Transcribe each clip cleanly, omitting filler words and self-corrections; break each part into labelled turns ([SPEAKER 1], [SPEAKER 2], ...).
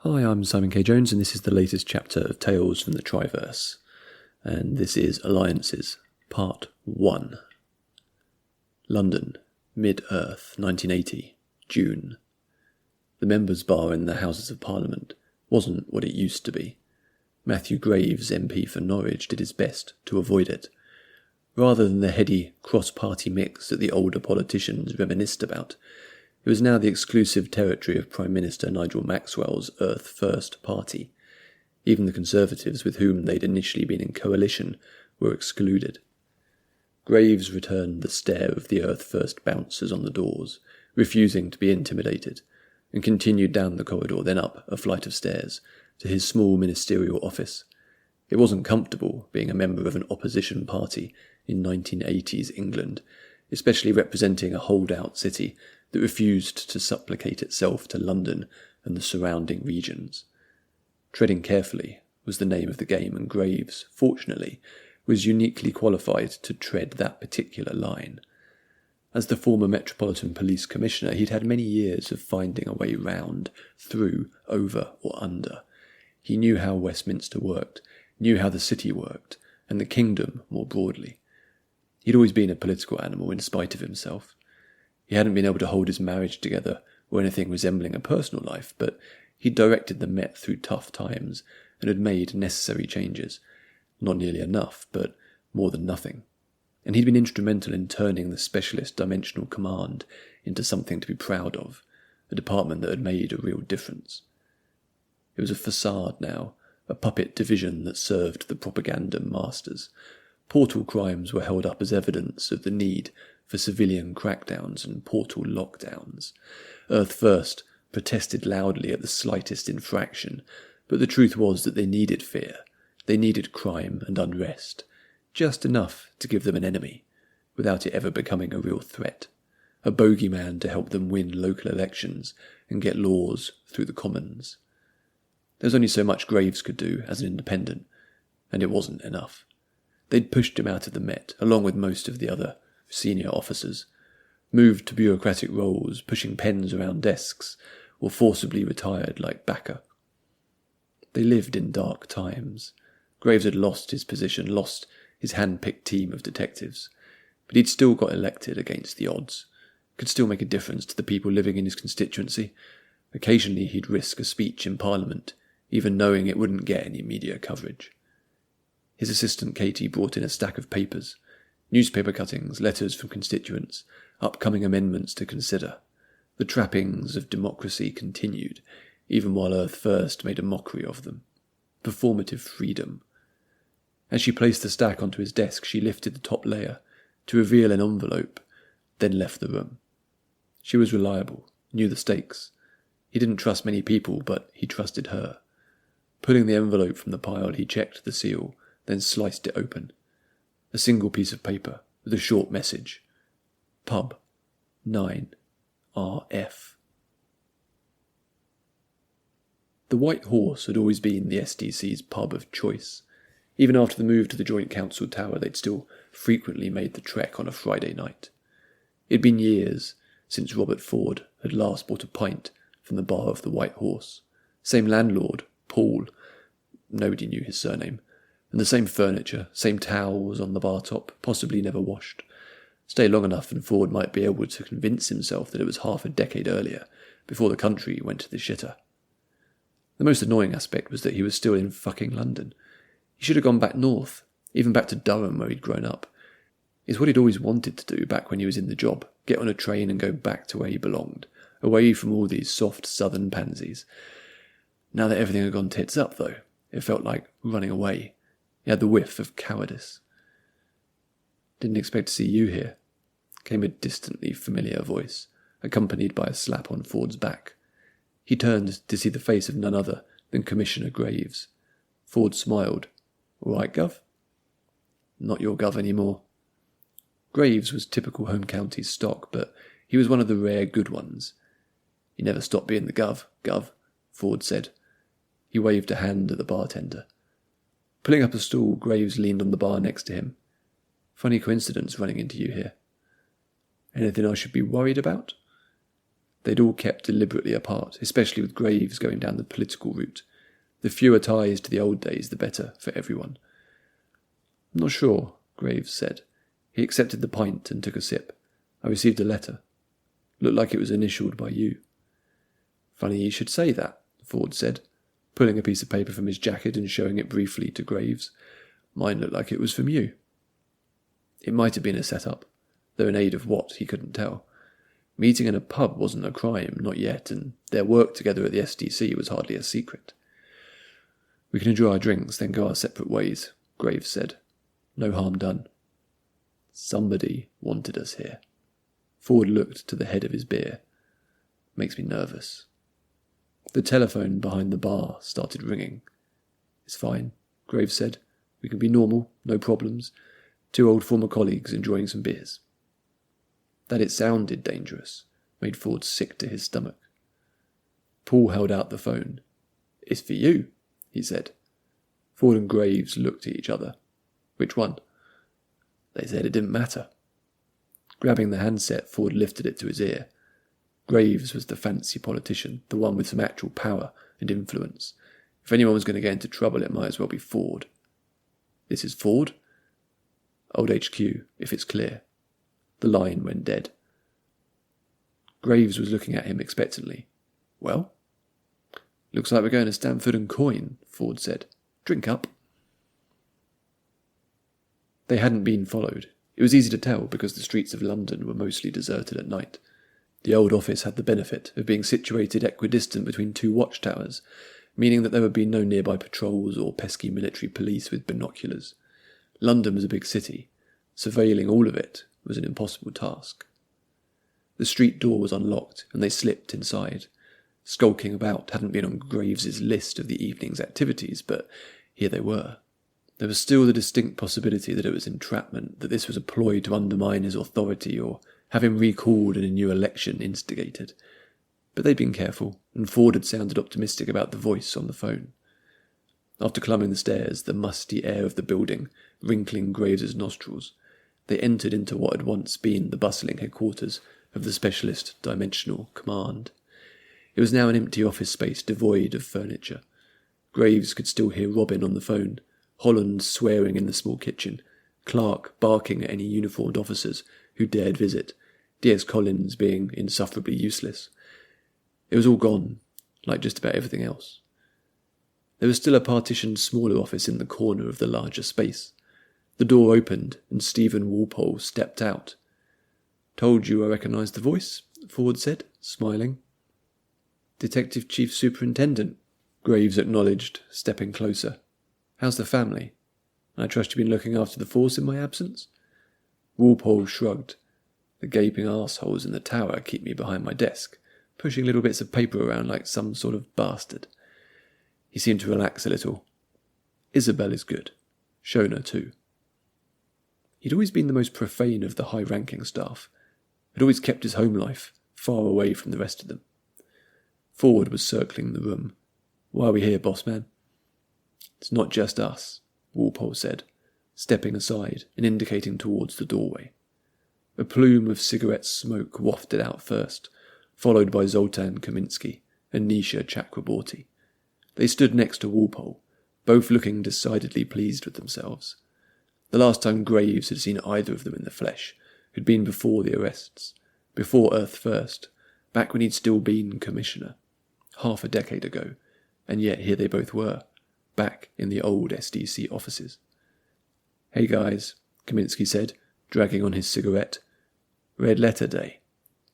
[SPEAKER 1] Hi, I'm Simon K. Jones, and this is the latest chapter of Tales from the Triverse. And this is Alliances, Part 1. London, Mid-Earth, 1980, June. The members' bar in the Houses of Parliament wasn't what it used to be. Matthew Graves, MP for Norwich, did his best to avoid it. Rather than the heady, cross-party mix that the older politicians reminisced about, it was now the exclusive territory of Prime Minister Nigel Maxwell's Earth First party. Even the Conservatives with whom they'd initially been in coalition were excluded. Graves returned the stare of the Earth First bouncers on the doors, refusing to be intimidated, and continued down the corridor, then up a flight of stairs, to his small ministerial office. It wasn't comfortable being a member of an opposition party in 1980s England, especially representing a holdout city that refused to supplicate itself to London and the surrounding regions. Treading carefully was the name of the game, and Graves, fortunately, was uniquely qualified to tread that particular line. As the former Metropolitan Police Commissioner, he'd had many years of finding a way round, through, over or under. He knew how Westminster worked, knew how the city worked, and the kingdom more broadly. He'd always been a political animal in spite of himself. He hadn't been able to hold his marriage together or anything resembling a personal life, but he'd directed the Met through tough times and had made necessary changes. Not nearly enough, but more than nothing. And he'd been instrumental in turning the Specialist Dimensional Command into something to be proud of, a department that had made a real difference. It was a facade now, a puppet division that served the propaganda masters. Portal crimes were held up as evidence of the need for civilian crackdowns and portal lockdowns. Earth First protested loudly at the slightest infraction, but the truth was that they needed fear. They needed crime and unrest, just enough to give them an enemy, without it ever becoming a real threat, a bogeyman to help them win local elections and get laws through the Commons. There was only so much Graves could do as an independent, and it wasn't enough. They'd pushed him out of the Met, along with most of the other senior officers, moved to bureaucratic roles, pushing pens around desks, or forcibly retired like Backer. They lived in dark times. Graves had lost his position, lost his hand-picked team of detectives, but he'd still got elected against the odds, could still make a difference to the people living in his constituency. Occasionally he'd risk a speech in Parliament, even knowing it wouldn't get any media coverage. His assistant Katie brought in a stack of papers, newspaper cuttings, letters from constituents, upcoming amendments to consider. The trappings of democracy continued, even while Earth First made a mockery of them. Performative freedom. As she placed the stack onto his desk, she lifted the top layer to reveal an envelope, then left the room. She was reliable, knew the stakes. He didn't trust many people, but he trusted her. Pulling the envelope from the pile, he checked the seal, then sliced it open. A single piece of paper with a short message. Pub 9 RF. The White Horse had always been the SDC's pub of choice. Even after the move to the Joint Council Tower, they'd still frequently made the trek on a Friday night. It'd been years since Robert Ford had last bought a pint from the bar of the White Horse. Same landlord, Paul, nobody knew his surname, and the same furniture, same towels on the bar top, possibly never washed. Stay long enough and Ford might be able to convince himself that it was half a decade earlier, before the country went to the shitter. The most annoying aspect was that he was still in fucking London. He should have gone back north, even back to Durham where he'd grown up. It's what he'd always wanted to do back when he was in the job, get on a train and go back to where he belonged, away from all these soft southern pansies. Now that everything had gone tits up, though, it felt like running away. He had the whiff of cowardice. "Didn't expect to see you here," came a distantly familiar voice, accompanied by a slap on Ford's back. He turned to see the face of none other than Commissioner Graves. Ford smiled. "All right, Gov?" "Not your Gov anymore." Graves was typical home county stock, but he was one of the rare good ones. "He never stopped being the Gov," Ford said. He waved a hand at the bartender. Pulling up a stool, Graves leaned on the bar next to him. "Funny coincidence running into you here." "Anything I should be worried about?" They'd all kept deliberately apart, especially with Graves going down the political route. The fewer ties to the old days, the better for everyone. "I'm not sure," Graves said. He accepted the pint and took a sip. "I received a letter. Looked like it was initialed by you." "Funny you should say that," Ford said, pulling a piece of paper from his jacket and showing it briefly to Graves. "Mine looked like it was from you." It might have been a set-up, though in aid of what, he couldn't tell. Meeting in a pub wasn't a crime, not yet, and their work together at the SDC was hardly a secret. "We can enjoy our drinks, then go our separate ways," Graves said. "No harm done." Somebody wanted us here. Ford looked to the head of his beer. "Makes me nervous." The telephone behind the bar started ringing. "It's fine," Graves said. "We can be normal, no problems. Two old former colleagues enjoying some beers." That it sounded dangerous made Ford sick to his stomach. Paul held out the phone. "It's for you," he said. Ford and Graves looked at each other. "Which one?" They said it didn't matter. Grabbing the handset, Ford lifted it to his ear. Graves was the fancy politician, the one with some actual power and influence. If anyone was going to get into trouble, it might as well be Ford. "This is Ford?" "Old HQ, if it's clear." The line went dead. Graves was looking at him expectantly. "Well?" "Looks like we're going to Stamford and Coin," Ford said. "Drink up." They hadn't been followed. It was easy to tell because the streets of London were mostly deserted at night. The old office had the benefit of being situated equidistant between two watchtowers, meaning that there would be no nearby patrols or pesky military police with binoculars. London was a big city. Surveilling all of it was an impossible task. The street door was unlocked, and they slipped inside. Skulking about hadn't been on Graves's list of the evening's activities, but here they were. There was still the distinct possibility that it was entrapment, that this was a ploy to undermine his authority or have him recalled and a new election instigated. But they'd been careful, and Ford had sounded optimistic about the voice on the phone. After climbing the stairs, the musty air of the building wrinkling Graves's nostrils, they entered into what had once been the bustling headquarters of the Specialist Dimensional Command. It was now an empty office space devoid of furniture. Graves could still hear Robin on the phone, Holland swearing in the small kitchen, Clark barking at any uniformed officers who dared visit, D.S. Collins being insufferably useless. It was all gone, like just about everything else. There was still a partitioned smaller office in the corner of the larger space. The door opened, and Stephen Walpole stepped out. "Told you I recognised the voice," Ford said, smiling. "Detective Chief Superintendent," Graves acknowledged, stepping closer. "How's the family? I trust you've been looking after the force in my absence?" Walpole shrugged. "The gaping arseholes in the tower keep me behind my desk, pushing little bits of paper around like some sort of bastard." He seemed to relax a little. "Isabel is good. Shona too." He'd always been the most profane of the high-ranking staff, had always kept his home life far away from the rest of them. Ford was circling the room. "Why are we here, boss man?" "It's not just us," Walpole said, stepping aside and indicating towards the doorway. A plume of cigarette smoke wafted out first, followed by Zoltan Kaminsky and Nisha Chakraborty. They stood next to Walpole, both looking decidedly pleased with themselves. The last time Graves had seen either of them in the flesh had been before the arrests, before Earth First, back when he'd still been commissioner, half a decade ago, and yet here they both were, back in the old SDC offices. "Hey guys," Kaminsky said, dragging on his cigarette. "Red letter day.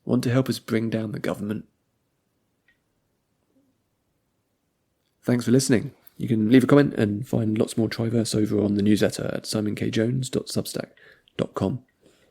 [SPEAKER 1] Want to help us bring down the government?" Thanks for listening. You can leave a comment and find lots more Triverse over on the newsletter at simonkjones.substack.com.